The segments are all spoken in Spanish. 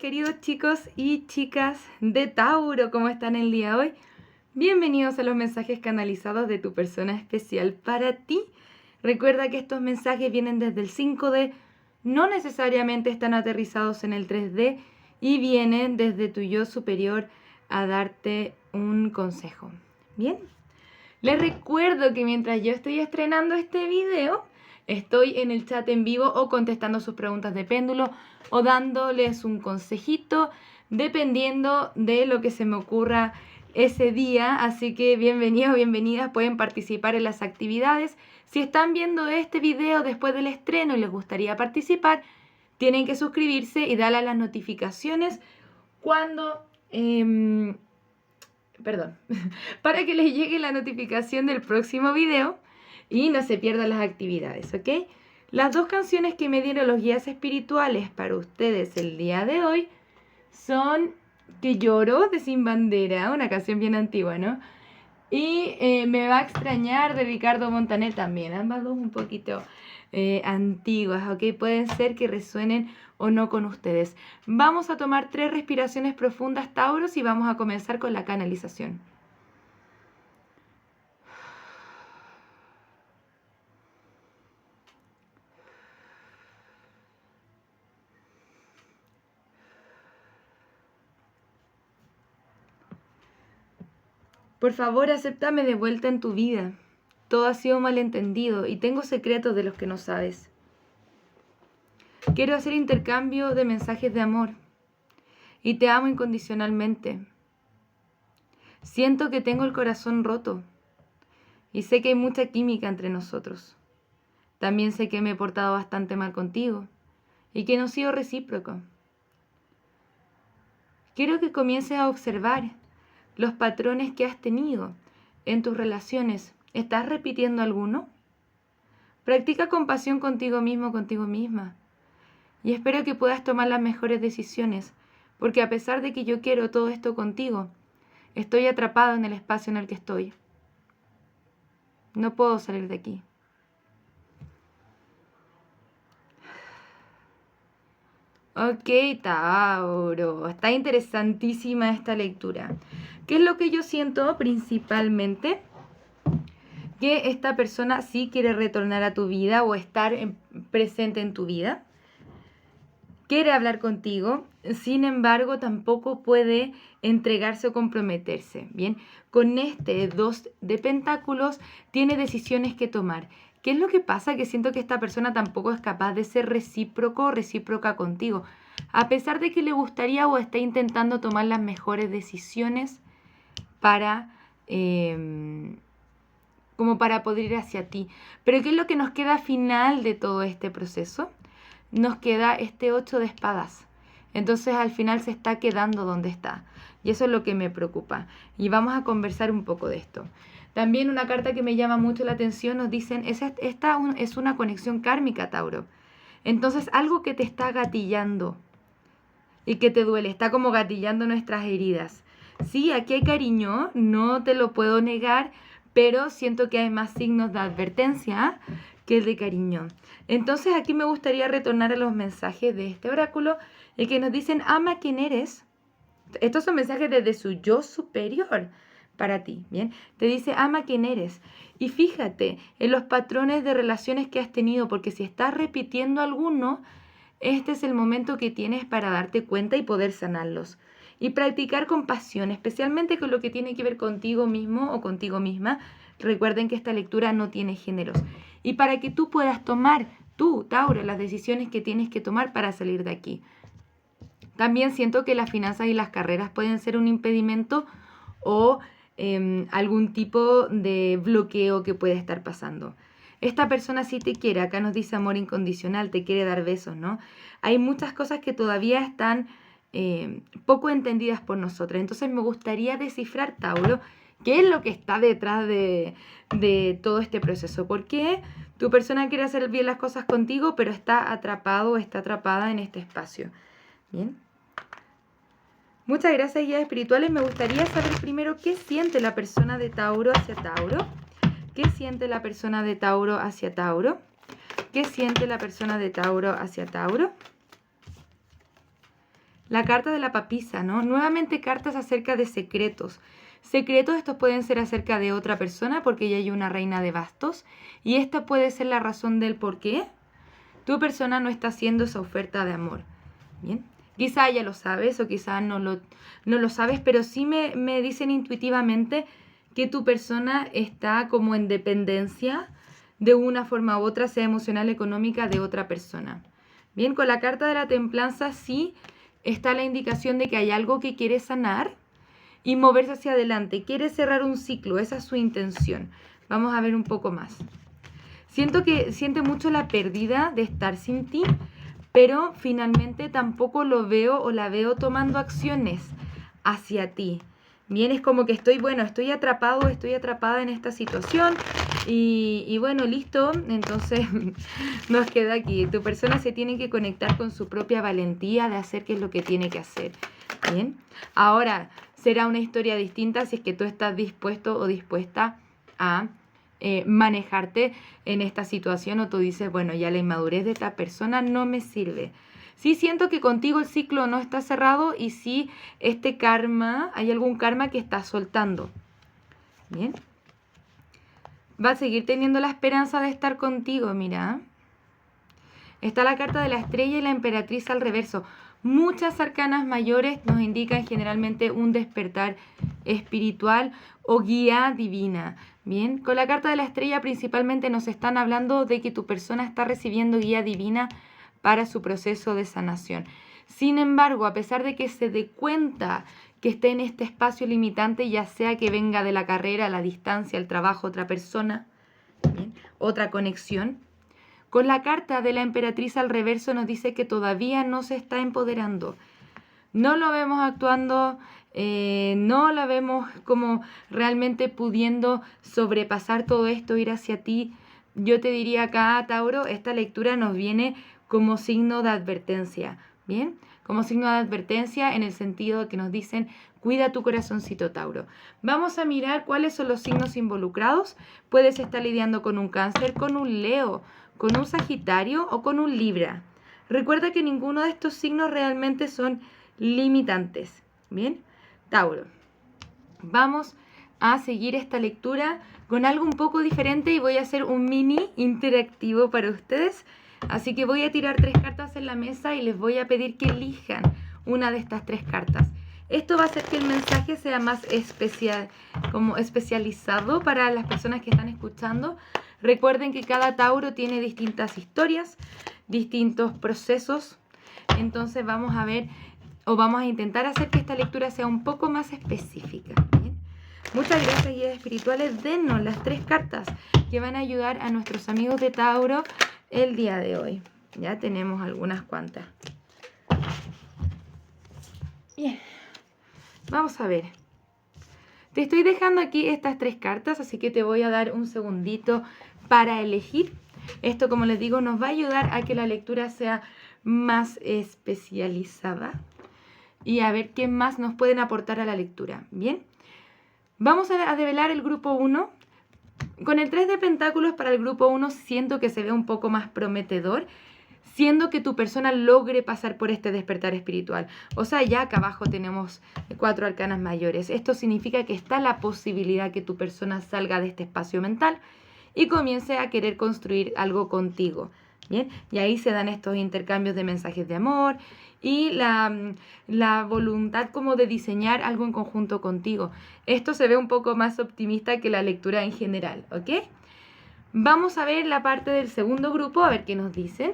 queridos chicos y chicas de Tauro, ¿cómo están el día de hoy? Bienvenidos a los mensajes canalizados de tu persona especial para ti. Recuerda que estos mensajes vienen desde el 5D, no necesariamente están aterrizados en el 3D y vienen desde tu yo superior a darte un consejo. Bien, les recuerdo que mientras yo estoy estrenando este video, estoy en el chat en vivo o contestando sus preguntas de péndulo o dándoles un consejito dependiendo de lo que se me ocurra ese día. Así que bienvenidos, bienvenidas, pueden participar en las actividades. Si están viendo este video después del estreno y les gustaría participar, tienen que suscribirse y darle a las notificaciones cuando... para que les llegue la notificación del próximo video y no se pierdan las actividades, ¿ok? Las dos canciones que me dieron los guías espirituales para ustedes el día de hoy son Que lloro de Sin Bandera, una canción bien antigua, ¿no? Y Me va a extrañar de Ricardo Montaner también, ambas dos un poquito antiguas, ¿ok? Pueden ser que resuenen o no con ustedes. Vamos a tomar 3 respiraciones profundas, Tauros, y vamos a comenzar con la canalización. Por favor, acéptame de vuelta en tu vida. Todo ha sido malentendido y tengo secretos de los que no sabes. Quiero hacer intercambio de mensajes de amor y te amo incondicionalmente. Siento que tengo el corazón roto y sé que hay mucha química entre nosotros. También sé que me he portado bastante mal contigo y que no he sido recíproco. Quiero que comiences a observar los patrones que has tenido en tus relaciones. ¿Estás repitiendo alguno? Practica compasión contigo mismo, contigo misma. Y espero que puedas tomar las mejores decisiones, porque a pesar de que yo quiero todo esto contigo, estoy atrapado en el espacio en el que estoy. No puedo salir de aquí. Ok, Tauro, está interesantísima esta lectura. ¿Qué es lo que yo siento principalmente? Que esta persona sí quiere retornar a tu vida o estar presente en tu vida. Quiere hablar contigo, sin embargo, tampoco puede entregarse o comprometerse. Bien, con este 2 de pentáculos tiene decisiones que tomar. ¿Qué es lo que pasa? Que siento que esta persona tampoco es capaz de ser recíproco o recíproca contigo. A pesar de que le gustaría o está intentando tomar las mejores decisiones para, como para poder ir hacia ti. Pero ¿qué es lo que nos queda al final de todo este proceso? Nos queda este 8 de espadas. Entonces al final se está quedando donde está. Y eso es lo que me preocupa. Y vamos a conversar un poco de esto. También una carta que me llama mucho la atención nos dicen, esta es una conexión kármica, Tauro. Entonces algo que te está gatillando y que te duele, está como gatillando nuestras heridas. Sí, aquí hay cariño, no te lo puedo negar, pero siento que hay más signos de advertencia que el de cariño. Entonces aquí me gustaría retornar a los mensajes de este oráculo y que nos dicen, ama quien eres. Estos son mensajes desde su yo superior para ti, ¿bien? Te dice, ama quien eres. Y fíjate en los patrones de relaciones que has tenido, porque si estás repitiendo alguno, este es el momento que tienes para darte cuenta y poder sanarlos. Y practicar compasión, especialmente con lo que tiene que ver contigo mismo o contigo misma. Recuerden que esta lectura no tiene géneros. Y para que tú puedas tomar, tú, Tauro, las decisiones que tienes que tomar para salir de aquí. También siento que las finanzas y las carreras pueden ser un impedimento o algún tipo de bloqueo que puede estar pasando. Esta persona sí te quiere, acá nos dice amor incondicional, te quiere dar besos, ¿no? Hay muchas cosas que todavía están poco entendidas por nosotros. Entonces me gustaría descifrar, Tauro, qué es lo que está detrás de todo este proceso. ¿Por qué tu persona quiere hacer bien las cosas contigo, pero está atrapado o está atrapada en este espacio? Bien. Muchas gracias, guías espirituales. Me gustaría saber primero qué siente la persona de Tauro hacia Tauro. ¿Qué siente la persona de Tauro hacia Tauro? ¿Qué siente la persona de Tauro hacia Tauro? la carta de la papisa, ¿no? Nuevamente cartas acerca de secretos. Secretos, estos pueden ser acerca de otra persona porque ya hay una reina de bastos y esta puede ser la razón del por qué tu persona no está haciendo esa oferta de amor. Bien, quizá ya lo sabes o quizá no lo sabes, pero sí me dicen intuitivamente que tu persona está como en dependencia de una forma u otra, sea emocional, económica, de otra persona. Bien, con la carta de la templanza sí está la indicación de que hay algo que quiere sanar y moverse hacia adelante. Quiere cerrar un ciclo, esa es su intención. Vamos a ver un poco más. Siento que siente mucho la pérdida de estar sin ti, pero finalmente tampoco lo veo o la veo tomando acciones hacia ti. Bien, es como que estoy atrapado, estoy atrapada en esta situación y bueno, listo, entonces nos queda aquí. Tu persona se tiene que conectar con su propia valentía de hacer qué es lo que tiene que hacer. Bien, ahora será una historia distinta si es que tú estás dispuesto o dispuesta a manejarte en esta situación o tú dices, bueno, ya la inmadurez de esta persona no me sirve. Sí siento que contigo el ciclo no está cerrado y sí este karma, hay algún karma que está soltando. Bien. Va a seguir teniendo la esperanza de estar contigo, mira. Está la carta de la estrella y la emperatriz al reverso. Muchas arcanas mayores nos indican generalmente un despertar espiritual o guía divina. Bien, con la carta de la estrella principalmente nos están hablando de que tu persona está recibiendo guía divina para su proceso de sanación. Sin embargo, a pesar de que se dé cuenta que esté en este espacio limitante, ya sea que venga de la carrera, la distancia, el trabajo, otra persona, ¿bien?, otra conexión, con la carta de la emperatriz al reverso nos dice que todavía no se está empoderando. No lo vemos actuando, no la vemos como realmente pudiendo sobrepasar todo esto, ir hacia ti. Yo te diría acá, Tauro, esta lectura nos viene como signo de advertencia, ¿bien? Como signo de advertencia en el sentido de que nos dicen, cuida tu corazoncito, Tauro. Vamos a mirar cuáles son los signos involucrados. Puedes estar lidiando con un Cáncer, con un Leo, con un Sagitario o con un Libra. Recuerda que ninguno de estos signos realmente son limitantes. Bien, Tauro. Vamos a seguir esta lectura con algo un poco diferente y voy a hacer un mini interactivo para ustedes. Así que voy a tirar 3 cartas en la mesa y les voy a pedir que elijan una de estas 3 cartas. Esto va a hacer que el mensaje sea más especializado para las personas que están escuchando. Recuerden que cada Tauro tiene distintas historias, distintos procesos. Entonces vamos a ver o vamos a intentar hacer que esta lectura sea un poco más específica. ¿Bien? Muchas gracias, guías espirituales. Dennos las 3 cartas que van a ayudar a nuestros amigos de Tauro el día de hoy. Ya tenemos algunas cuantas. Bien, vamos a ver. Te estoy dejando aquí estas 3 cartas, así que te voy a dar un segundito para elegir. Esto, como les digo, nos va a ayudar a que la lectura sea más especializada y a ver qué más nos pueden aportar a la lectura. Bien, vamos a develar el grupo 1. Con el 3 de pentáculos para el grupo 1 siento que se ve un poco más prometedor, siendo que tu persona logre pasar por este despertar espiritual. O sea, ya acá abajo tenemos 4 arcanas mayores. Esto significa que está la posibilidad que tu persona salga de este espacio mental y comience a querer construir algo contigo. Bien, y ahí se dan estos intercambios de mensajes de amor y la voluntad como de diseñar algo en conjunto contigo. Esto se ve un poco más optimista que la lectura en general, ¿ok? Vamos a ver la parte del segundo grupo, a ver qué nos dicen.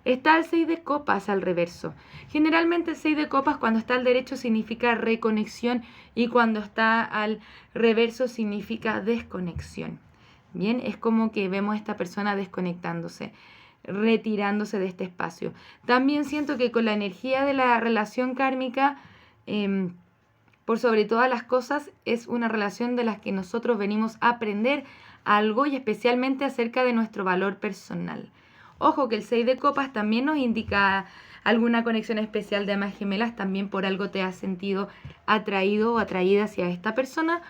Está el 6 de copas al reverso. Generalmente el 6 de copas cuando está al derecho significa reconexión y cuando está al reverso significa desconexión. Bien, es como que vemos a esta persona desconectándose, retirándose de este espacio. También siento que con la energía de la relación kármica, por sobre todas las cosas, es una relación de las que nosotros venimos a aprender algo y especialmente acerca de nuestro valor personal. Ojo que el 6 de copas también nos indica alguna conexión especial de almas gemelas, también por algo te has sentido atraído o atraída hacia esta persona,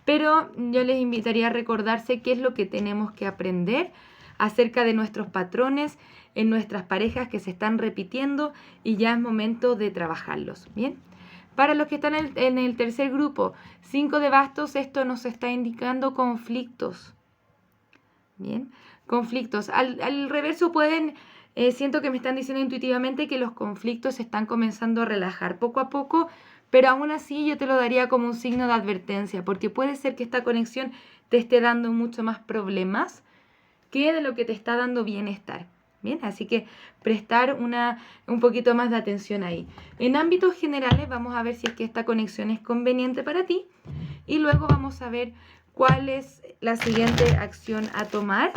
pero yo les invitaría a recordarse qué es lo que tenemos que aprender acerca de nuestros patrones en nuestras parejas que se están repitiendo y ya es momento de trabajarlos, ¿bien? Para los que están en el tercer grupo, 5 de bastos, esto nos está indicando conflictos, ¿bien? Conflictos. Al reverso pueden, siento que me están diciendo intuitivamente que los conflictos se están comenzando a relajar poco a poco, pero aún así yo te lo daría como un signo de advertencia, porque puede ser que esta conexión te esté dando mucho más problemas que de lo que te está dando bienestar. Bien, así que prestar un poquito más de atención ahí. En ámbitos generales vamos a ver si es que esta conexión es conveniente para ti y luego vamos a ver cuál es la siguiente acción a tomar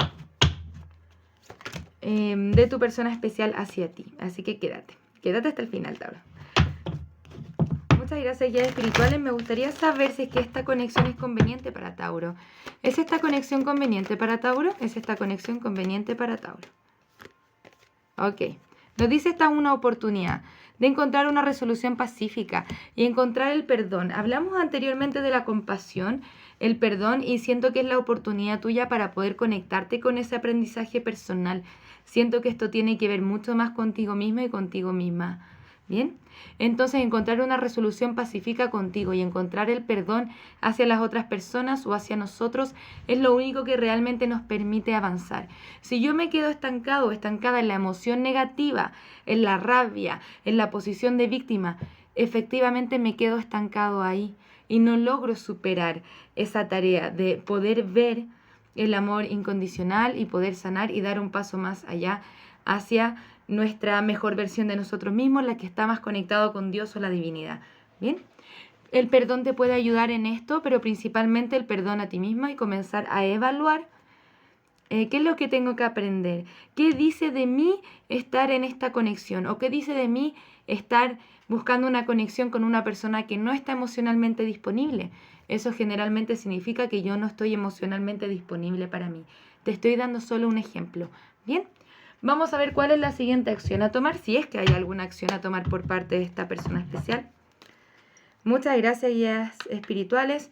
de tu persona especial hacia ti. Así que quédate hasta el final, Tauro. Muchas gracias, guías espirituales. Me gustaría saber si es que esta conexión es conveniente para Tauro. ¿Es esta conexión conveniente para Tauro? ¿Es esta conexión conveniente para Tauro? Ok. Nos dice esta una oportunidad de encontrar una resolución pacífica y encontrar el perdón. Hablamos anteriormente de la compasión, el perdón, y siento que es la oportunidad tuya para poder conectarte con ese aprendizaje personal. Siento que esto tiene que ver mucho más contigo mismo y contigo misma. ¿Bien? Entonces encontrar una resolución pacífica contigo y encontrar el perdón hacia las otras personas o hacia nosotros es lo único que realmente nos permite avanzar. Si yo me quedo estancado o estancada en la emoción negativa, en la rabia, en la posición de víctima, efectivamente me quedo estancado ahí y no logro superar esa tarea de poder ver el amor incondicional y poder sanar y dar un paso más allá hacia nuestra mejor versión de nosotros mismos, la que está más conectado con Dios o la divinidad. ¿Bien? El perdón te puede ayudar en esto, pero principalmente el perdón a ti misma y comenzar a evaluar qué es lo que tengo que aprender, qué dice de mí estar en esta conexión o qué dice de mí estar buscando una conexión con una persona que no está emocionalmente disponible. Eso generalmente significa que yo no estoy emocionalmente disponible para mí. Te estoy dando solo un ejemplo. ¿Bien? Vamos a ver cuál es la siguiente acción a tomar, si es que hay alguna acción a tomar por parte de esta persona especial. Muchas gracias, guías espirituales.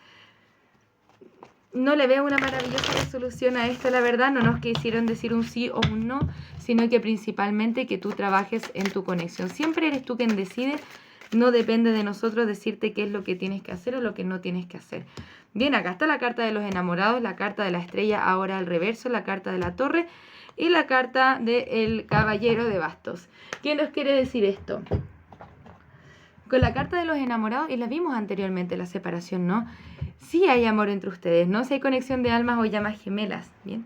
No le veo una maravillosa resolución a esto, la verdad. No nos quisieron decir un sí o un no, sino que principalmente que tú trabajes en tu conexión. Siempre eres tú quien decide. No depende de nosotros decirte qué es lo que tienes que hacer o lo que no tienes que hacer. Bien, acá está la carta de los enamorados, la carta de la estrella ahora al reverso, la carta de la torre y la carta del caballero de bastos. ¿Qué nos quiere decir esto? Con la carta de los enamorados, y la vimos anteriormente, la separación, ¿no? Sí hay amor entre ustedes, ¿no? Si hay conexión de almas o llamas gemelas, ¿bien?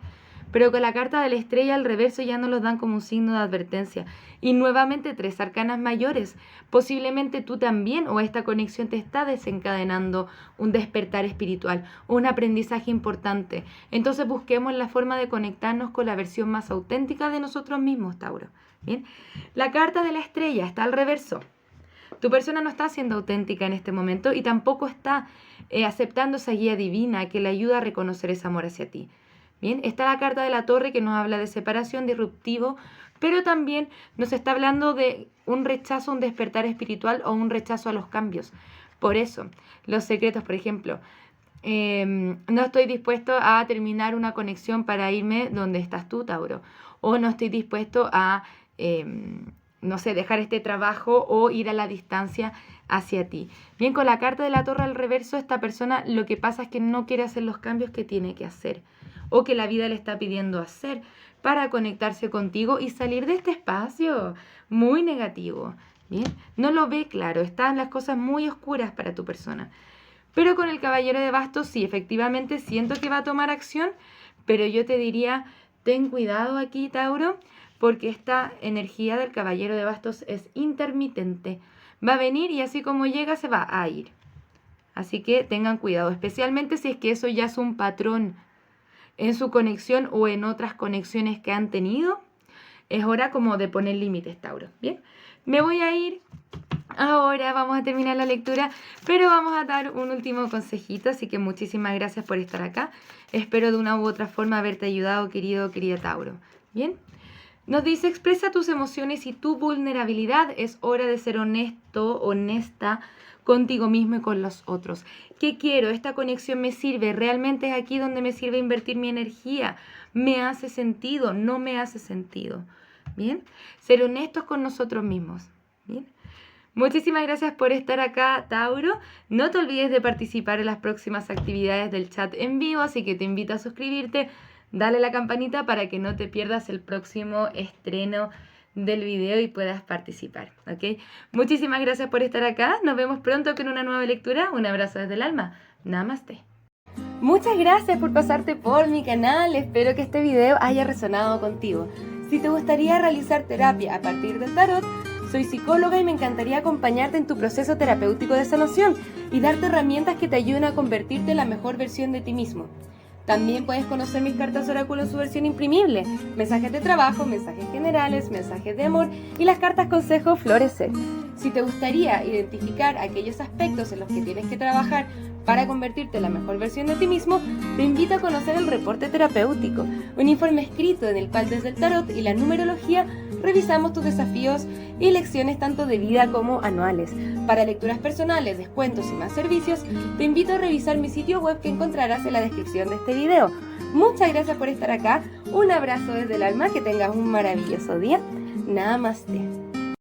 Pero con la carta de la estrella al reverso ya nos los dan como un signo de advertencia. Y nuevamente 3 arcanas mayores. Posiblemente tú también o esta conexión te está desencadenando un despertar espiritual, un aprendizaje importante. Entonces busquemos la forma de conectarnos con la versión más auténtica de nosotros mismos, Tauro. ¿Bien? La carta de la estrella está al reverso. Tu persona no está siendo auténtica en este momento y tampoco está aceptando esa guía divina que le ayuda a reconocer ese amor hacia ti. Bien, está la carta de la torre que nos habla de separación, disruptivo, pero también nos está hablando de un rechazo, un despertar espiritual o un rechazo a los cambios. Por eso, los secretos, por ejemplo, no estoy dispuesto a terminar una conexión para irme donde estás tú, Tauro, o no estoy dispuesto a, no sé, dejar este trabajo o ir a la distancia hacia ti. Bien, con la carta de la torre al reverso, esta persona lo que pasa es que no quiere hacer los cambios que tiene que hacer o que la vida le está pidiendo hacer para conectarse contigo y salir de este espacio muy negativo. Bien, no lo ve claro, están las cosas muy oscuras para tu persona. Pero con el caballero de bastos sí, efectivamente siento que va a tomar acción, pero yo te diría, ten cuidado aquí, Tauro, porque esta energía del caballero de bastos es intermitente. Va a venir y así como llega se va a ir. Así que tengan cuidado, especialmente si es que eso ya es un patrón en su conexión o en otras conexiones que han tenido. Es hora como de poner límites, Tauro. Bien, me voy a ir. Ahora vamos a terminar la lectura, pero vamos a dar un último consejito, así que muchísimas gracias por estar acá. Espero de una u otra forma haberte ayudado, querido, querida Tauro. Bien, nos dice, expresa tus emociones y tu vulnerabilidad. Es hora de ser honesto, honesta contigo mismo y con los otros. ¿Qué quiero? ¿Esta conexión me sirve? ¿Realmente es aquí donde me sirve invertir mi energía? ¿Me hace sentido? ¿No me hace sentido? ¿Bien? Ser honestos con nosotros mismos. ¿Bien? Muchísimas gracias por estar acá, Tauro. No te olvides de participar en las próximas actividades del chat en vivo, así que te invito a suscribirte, dale a la campanita para que no te pierdas el próximo estreno del video y puedas participar, ¿ok? Muchísimas gracias por estar acá. Nos vemos pronto con una nueva lectura. Un abrazo desde el alma. Namaste. Muchas gracias por pasarte por mi canal. Espero que este video haya resonado contigo. Si te gustaría realizar terapia a partir del tarot, soy psicóloga y me encantaría acompañarte en tu proceso terapéutico de sanación y darte herramientas que te ayuden a convertirte en la mejor versión de ti mismo. También puedes conocer mis cartas oráculo en su versión imprimible, mensajes de trabajo, mensajes generales, mensajes de amor y las cartas consejo Florecer. Si te gustaría identificar aquellos aspectos en los que tienes que trabajar para convertirte en la mejor versión de ti mismo, te invito a conocer el reporte terapéutico, un informe escrito en el cual desde el tarot y la numerología revisamos tus desafíos y lecciones tanto de vida como anuales. Para lecturas personales, descuentos y más servicios, te invito a revisar mi sitio web que encontrarás en la descripción de este video. Muchas gracias por estar acá, un abrazo desde el alma, que tengas un maravilloso día. Namaste.